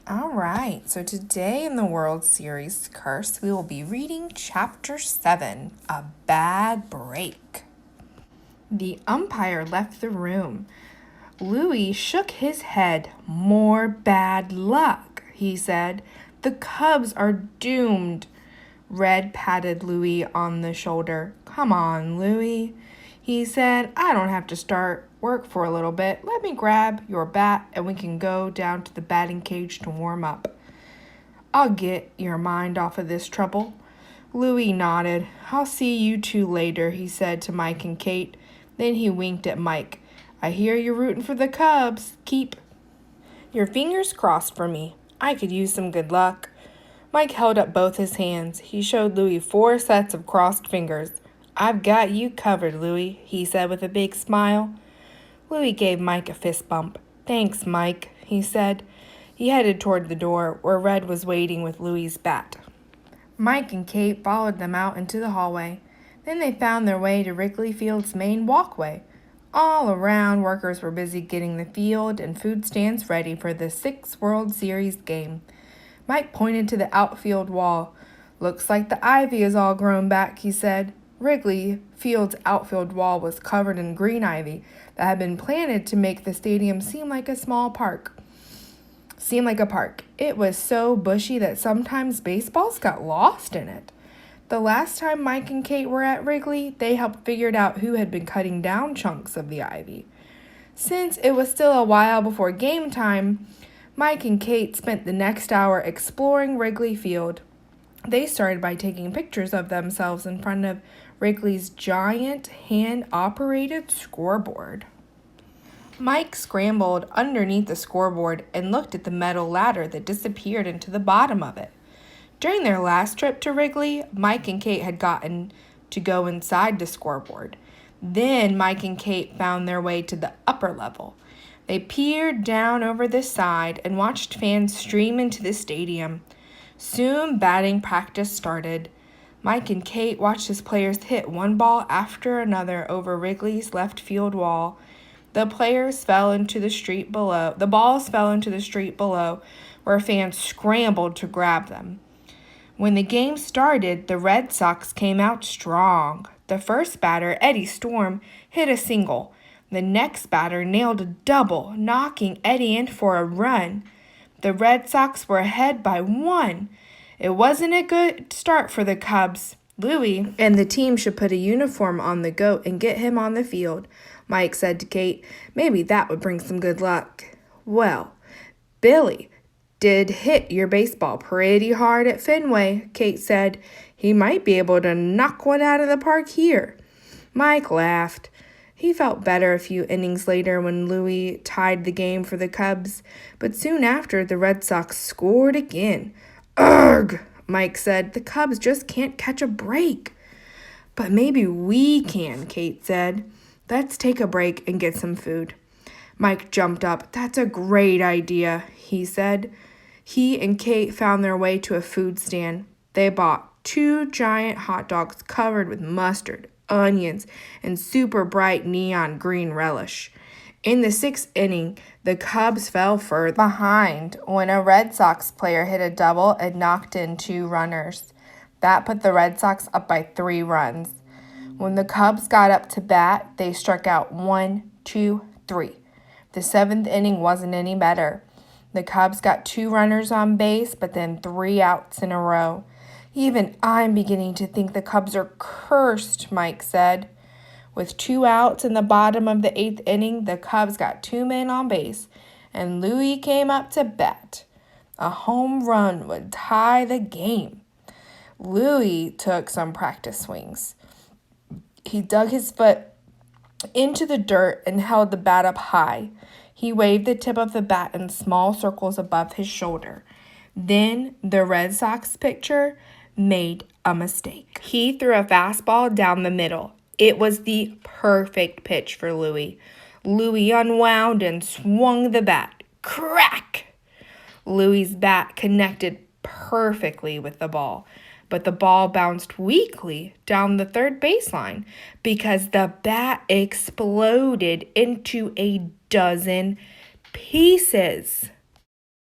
All right, so today in the World Series Curse, we will be reading Chapter 7, A Bad Break. The umpire left the room. Louis shook his head. More bad luck, he said. The Cubs are doomed. Red patted Louis on the shoulder. Come on, Louis, he said. I don't have to start work for a little bit. Let me grab your bat and we can go down to the batting cage to warm up. I'll get your mind off of this trouble. Louis nodded. I'll see you two later, he said to Mike and Kate. Then he winked at Mike. I hear you're rooting for the Cubs. Keep your fingers crossed for me. I could use some good luck. Mike held up both his hands. He showed Louis 4 sets of crossed fingers. I've got you covered, Louis, he said with a big smile. Louis gave Mike a fist bump. Thanks, Mike, he said. He headed toward the door, where Red was waiting with Louis's bat. Mike and Kate followed them out into the hallway. Then they found their way to Wrigley Field's main walkway. All around, workers were busy getting the field and food stands ready for the 6th World Series game. Mike pointed to the outfield wall. Looks like the ivy is all grown back, he said. Wrigley Field's outfield wall was covered in green ivy that had been planted to make the stadium seem like a park. It was so bushy that sometimes baseballs got lost in it. The last time Mike and Kate were at Wrigley, they helped figure out who had been cutting down chunks of the ivy. Since it was still a while before game time, Mike and Kate spent the next hour exploring Wrigley Field. They started by taking pictures of themselves in front of Wrigley's giant hand-operated scoreboard. Mike scrambled underneath the scoreboard and looked at the metal ladder that disappeared into the bottom of it. During their last trip to Wrigley, Mike and Kate had gotten to go inside the scoreboard. Then Mike and Kate found their way to the upper level. They peered down over the side and watched fans stream into the stadium. Soon batting practice started. Mike and Kate watched as players hit one ball after another over Wrigley's left field wall. The balls fell into the street below, where fans scrambled to grab them. When the game started, the Red Sox came out strong. The first batter, Eddie Storm, hit a single. The next batter nailed a double, knocking Eddie in for a run. The Red Sox were ahead by 1. It wasn't a good start for the Cubs. Louis and the team should put a uniform on the goat and get him on the field, Mike said to Kate. Maybe that would bring some good luck. Well, Billy did hit your baseball pretty hard at Fenway, Kate said. He might be able to knock one out of the park here. Mike laughed. He felt better a few innings later when Louis tied the game for the Cubs, but soon after the Red Sox scored again. Ugh, Mike said. The Cubs just can't catch a break. But maybe we can, Kate said. Let's take a break and get some food. Mike jumped up. That's a great idea, he said. He and Kate found their way to a food stand. They bought 2 giant hot dogs covered with mustard, onions, and super bright neon green relish. In the 6th inning, the Cubs fell further behind when a Red Sox player hit a double and knocked in 2 runners. That put the Red Sox up by 3 runs. When the Cubs got up to bat, they struck out 1, 2, 3. The 7th inning wasn't any better. The Cubs got 2 runners on base, but then 3 outs in a row. Even I'm beginning to think the Cubs are cursed, Mike said. With 2 outs in the bottom of the 8th inning, the Cubs got 2 men on base, and Louis came up to bat. A home run would tie the game. Louis took some practice swings. He dug his foot into the dirt and held the bat up high. He waved the tip of the bat in small circles above his shoulder. Then the Red Sox pitcher made a mistake. He threw a fastball down the middle. It was the perfect pitch for Louis. Louis unwound and swung the bat. Crack! Louis's bat connected perfectly with the ball, but the ball bounced weakly down the third baseline because the bat exploded into a dozen pieces.